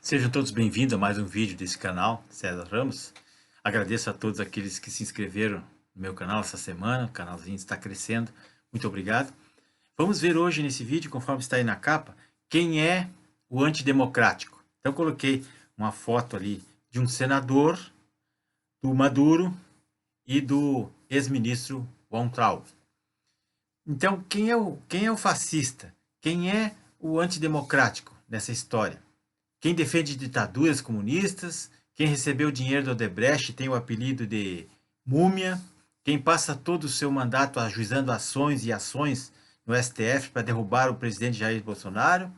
Sejam todos bem-vindos a mais um vídeo desse canal, César Ramos. Agradeço a todos aqueles que se inscreveram no meu canal essa semana, o canalzinho está crescendo, muito obrigado. Vamos ver hoje nesse vídeo, conforme está aí na capa, quem é o antidemocrático. Então coloquei uma foto ali de um senador, do Maduro e do ex-ministro Weintraub. Então quem é o fascista? Quem é o antidemocrático nessa história? Quem defende ditaduras comunistas, quem recebeu dinheiro do Odebrecht tem o apelido de múmia, quem passa todo o seu mandato ajuizando ações e ações no STF para derrubar o presidente Jair Bolsonaro,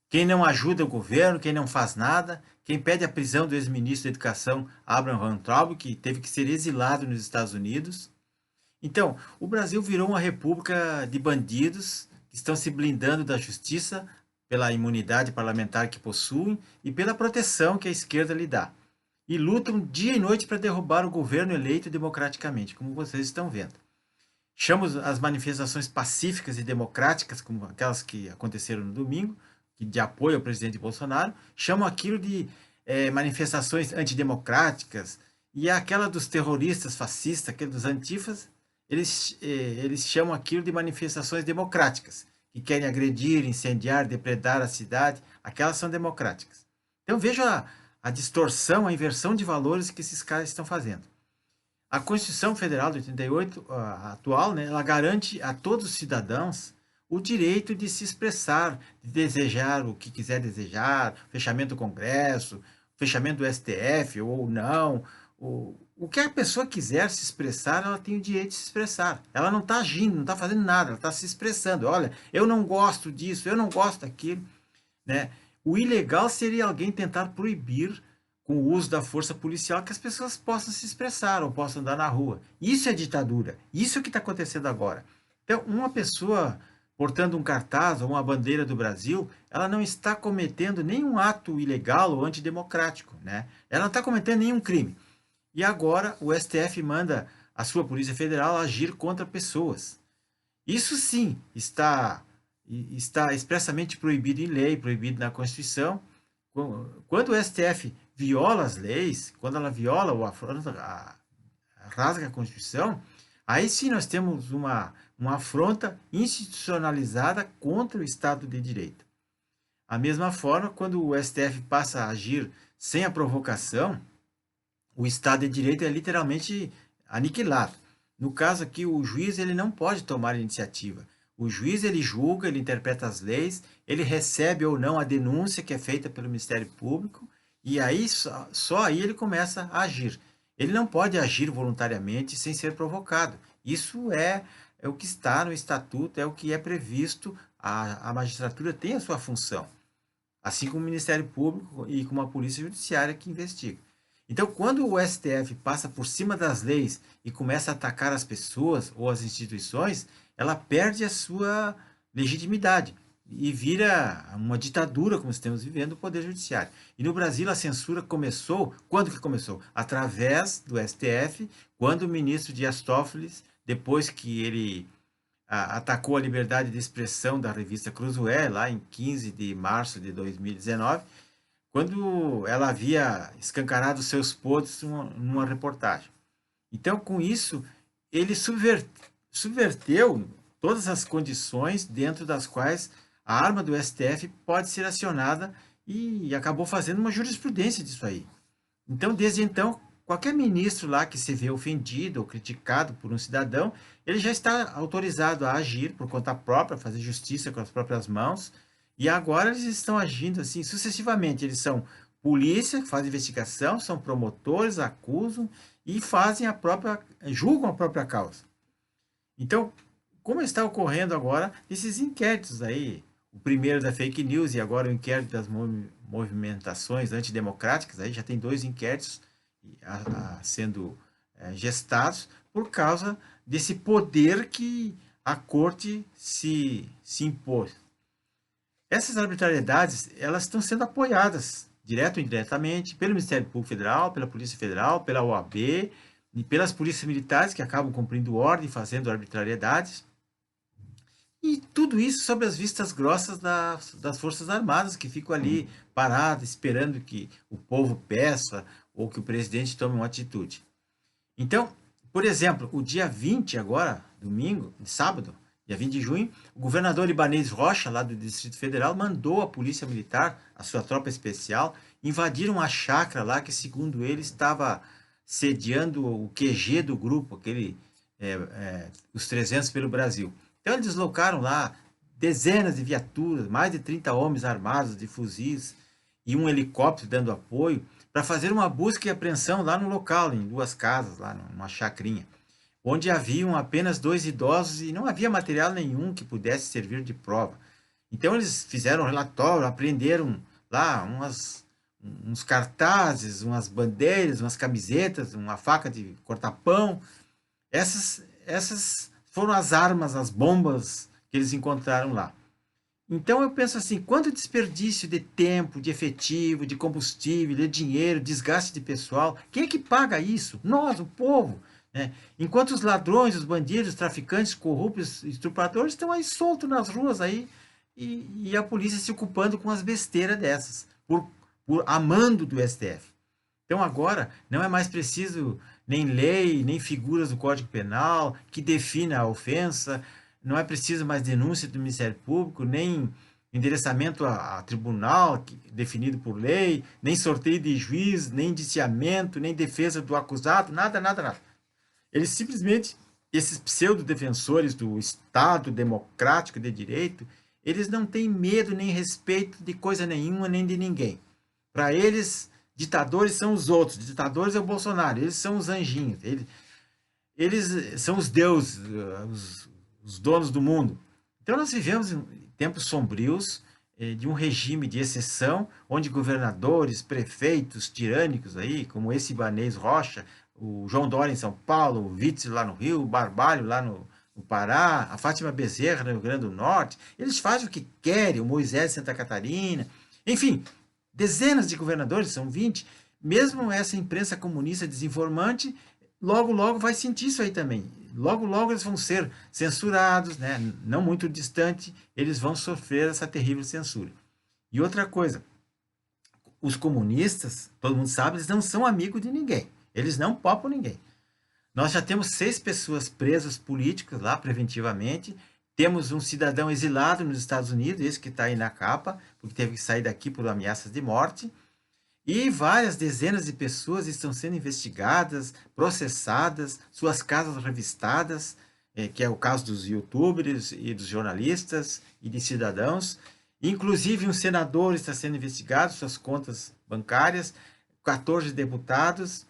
quem não ajuda o governo, quem não faz nada, quem pede a prisão do ex-ministro da Educação Abraham Weintraub, que teve que ser exilado nos Estados Unidos. Então, o Brasil virou uma república de bandidos que estão se blindando da justiça pela imunidade parlamentar que possuem e pela proteção que a esquerda lhe dá. E lutam dia e noite para derrubar o governo eleito democraticamente, como vocês estão vendo. Chamo as manifestações pacíficas e democráticas, como aquelas que aconteceram no domingo, de apoio ao presidente Bolsonaro, chamo aquilo de manifestações antidemocráticas, e aquela dos terroristas fascistas, aquele dos antifas, eles chamam aquilo de manifestações democráticas, que querem agredir, incendiar, depredar a cidade, aquelas são democráticas. Então veja a distorção, a inversão de valores que esses caras estão fazendo. A Constituição Federal de 88, a atual, né, ela garante a todos os cidadãos o direito de se expressar, de desejar o que quiser desejar, fechamento do Congresso, fechamento do STF ou não. O que a pessoa quiser se expressar, ela tem o direito de se expressar. Ela não está agindo, não está fazendo nada, ela está se expressando. Olha, eu não gosto disso, eu não gosto daquilo. Né? O ilegal seria alguém tentar proibir, com o uso da força policial, que as pessoas possam se expressar ou possam andar na rua. Isso é ditadura. Isso é o que está acontecendo agora. Então, uma pessoa portando um cartaz ou uma bandeira do Brasil, ela não está cometendo nenhum ato ilegal ou antidemocrático. Né? Ela não está cometendo nenhum crime. E agora o STF manda a sua Polícia Federal agir contra pessoas. Isso sim está expressamente proibido em lei, proibido na Constituição. Quando o STF viola as leis, quando ela viola ou rasga a Constituição, aí sim nós temos uma afronta institucionalizada contra o Estado de Direito. A mesma forma, quando o STF passa a agir sem a provocação, o Estado de Direito é literalmente aniquilado. No caso aqui, o juiz ele não pode tomar iniciativa. O juiz ele julga, ele interpreta as leis, ele recebe ou não a denúncia que é feita pelo Ministério Público, e aí só aí ele começa a agir. Ele não pode agir voluntariamente sem ser provocado. Isso é o que está no estatuto, é o que é previsto, a magistratura tem a sua função, assim como o Ministério Público e como a Polícia Judiciária que investiga. Então, quando o STF passa por cima das leis e começa a atacar as pessoas ou as instituições, ela perde a sua legitimidade e vira uma ditadura, como estamos vivendo, o Poder Judiciário. E no Brasil a censura começou, quando que começou? Através do STF, quando o ministro Dias Toffoli, depois que ele atacou a liberdade de expressão da revista Cruzoé, lá em 15 de março de 2019, quando ela havia escancarado seus podres numa reportagem. Então, com isso, ele subverteu todas as condições dentro das quais a arma do STF pode ser acionada e acabou fazendo uma jurisprudência disso aí. Então, desde então, qualquer ministro lá que se vê ofendido ou criticado por um cidadão, ele já está autorizado a agir por conta própria, fazer justiça com as próprias mãos. E agora eles estão agindo assim sucessivamente. Eles são polícia, que faz investigação, são promotores, acusam e fazem julgam a própria causa. Então, como está ocorrendo agora esses inquéritos aí, o primeiro da fake news e agora o inquérito das movimentações antidemocráticas, aí já tem 2 inquéritos sendo gestados por causa desse poder que a corte se impôs. Essas arbitrariedades, elas estão sendo apoiadas, direto ou indiretamente, pelo Ministério Público Federal, pela Polícia Federal, pela OAB e pelas polícias militares que acabam cumprindo ordem, fazendo arbitrariedades. E tudo isso sob as vistas grossas das Forças Armadas, que ficam ali paradas, esperando que o povo peça ou que o presidente tome uma atitude. Então, por exemplo, o dia 20 agora, domingo, sábado, dia 20 de junho, o governador Ibanez Rocha, lá do Distrito Federal, mandou a Polícia Militar, a sua tropa especial, invadir uma chácara lá que, segundo ele, estava sediando o QG do grupo, os 300 pelo Brasil. Então, eles deslocaram lá dezenas de viaturas, mais de 30 homens armados de fuzis e um helicóptero dando apoio, para fazer uma busca e apreensão lá no local, em duas casas, lá numa chacrinha, onde haviam apenas 2 idosos e não havia material nenhum que pudesse servir de prova. Então eles fizeram um relatório, apreenderam lá uns cartazes, umas bandeiras, umas camisetas, uma faca de cortar pão. Essas foram as armas, as bombas que eles encontraram lá. Então eu penso assim, quanto desperdício de tempo, de efetivo, de combustível, de dinheiro, desgaste de pessoal, quem é que paga isso? Nós, o povo. Né? Enquanto os ladrões, os bandidos, os traficantes, corruptos, estupradores estão aí soltos nas ruas aí e a polícia se ocupando com as besteiras dessas, por amando do STF. Então agora não é mais preciso nem lei, nem figuras do Código Penal que defina a ofensa, não é preciso mais denúncia do Ministério Público, nem endereçamento a tribunal definido por lei, nem sorteio de juiz, nem indiciamento, nem defesa do acusado, nada, nada, nada. Eles simplesmente, esses pseudo-defensores do Estado democrático de direito, eles não têm medo nem respeito de coisa nenhuma, nem de ninguém. Para eles, ditadores são os outros, ditadores é o Bolsonaro, eles são os anjinhos, eles são os deuses, os donos do mundo. Então nós vivemos em tempos sombrios de um regime de exceção, onde governadores, prefeitos tirânicos aí, como esse Ibanez Rocha, o João Dória em São Paulo, o Witzel lá no Rio, o Barbalho lá no Pará, a Fátima Bezerra no Rio Grande do Norte, eles fazem o que querem, o Moisés de Santa Catarina, enfim, dezenas de governadores, são 20, mesmo essa imprensa comunista desinformante, logo, logo vai sentir isso aí também. Logo, logo eles vão ser censurados, né? Não muito distante, eles vão sofrer essa terrível censura. E outra coisa, os comunistas, todo mundo sabe, eles não são amigos de ninguém. Eles não popam ninguém. Nós já temos 6 pessoas presas políticas lá preventivamente. Temos um cidadão exilado nos Estados Unidos, esse que está aí na capa, porque teve que sair daqui por ameaças de morte. E várias dezenas de pessoas estão sendo investigadas, processadas, suas casas revistadas, que é o caso dos youtubers e dos jornalistas e de cidadãos. Inclusive um senador está sendo investigado, suas contas bancárias, 14 deputados.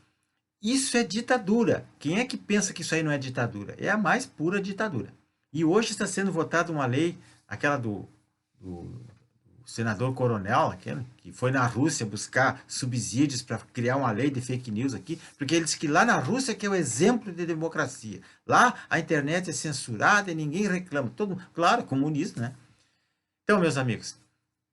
Isso é ditadura. Quem é que pensa que isso aí não é ditadura? É a mais pura ditadura. E hoje está sendo votada uma lei, aquela do senador Coronel, aquele que foi na Rússia buscar subsídios para criar uma lei de fake news aqui, porque ele disse que lá na Rússia que é o exemplo de democracia. Lá a internet é censurada e ninguém reclama. Todo, claro, comunista, né? Então, meus amigos,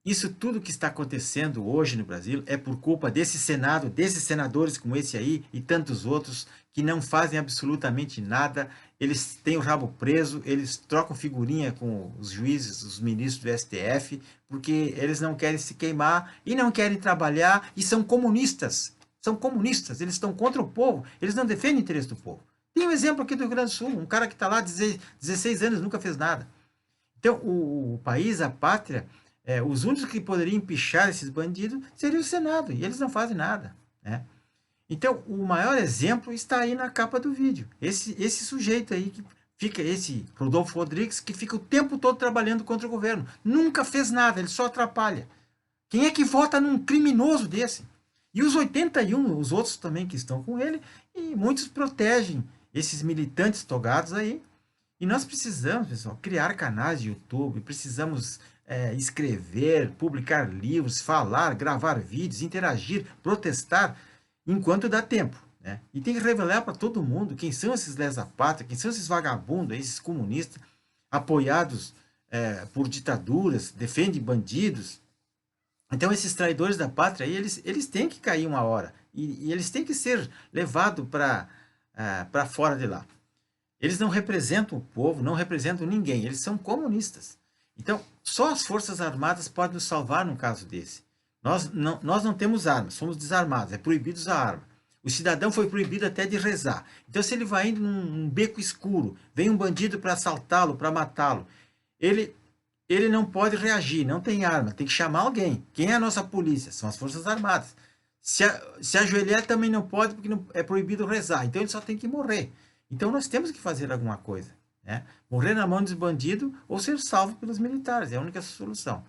isso tudo que está acontecendo hoje no Brasil é por culpa desse Senado, desses senadores como esse aí e tantos outros que não fazem absolutamente nada. Eles têm o rabo preso, eles trocam figurinha com os juízes, os ministros do STF, porque eles não querem se queimar e não querem trabalhar e são comunistas. São comunistas, eles estão contra o povo, eles não defendem o interesse do povo. Tem um exemplo aqui do Rio Grande do Sul, um cara que está lá 16 anos, nunca fez nada. Então, o país, a pátria, os únicos que poderiam empichar esses bandidos seria o Senado, e eles não fazem nada. Né? Então, o maior exemplo está aí na capa do vídeo. Esse sujeito aí, que fica, esse Rodolfo Rodrigues, que fica o tempo todo trabalhando contra o governo. Nunca fez nada, ele só atrapalha. Quem é que vota num criminoso desse? E os 81, os outros também que estão com ele, e muitos protegem esses militantes togados aí. E nós precisamos, pessoal, criar canais de YouTube, precisamos escrever, publicar livros, falar, gravar vídeos, interagir, protestar, enquanto dá tempo. Né? E tem que revelar para todo mundo quem são esses lesa-pátria, quem são esses vagabundos, esses comunistas, apoiados por ditaduras, defendem bandidos. Então, esses traidores da pátria, aí, eles têm que cair uma hora. E eles têm que ser levados para fora de lá. Eles não representam o povo, não representam ninguém, eles são comunistas. Então, só as Forças Armadas podem nos salvar num caso desse. Nós não temos armas, somos desarmados, é proibido usar arma. O cidadão foi proibido até de rezar. Então, se ele vai indo num beco escuro, vem um bandido para assaltá-lo, para matá-lo, ele, ele não pode reagir, não tem arma, tem que chamar alguém. Quem é a nossa polícia? São as Forças Armadas. Se ajoelhar também não pode, porque não, é proibido rezar. Então, ele só tem que morrer. Então, nós temos que fazer alguma coisa. Né? Morrer na mão dos bandidos ou ser salvo pelos militares, é a única solução.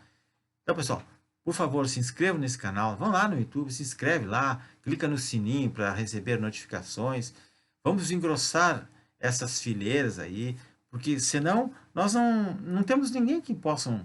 Então, pessoal, por favor, se inscrevam nesse canal. Vão lá no YouTube, se inscreve lá, clica no sininho para receber notificações. Vamos engrossar essas fileiras aí, porque senão nós não temos ninguém que possam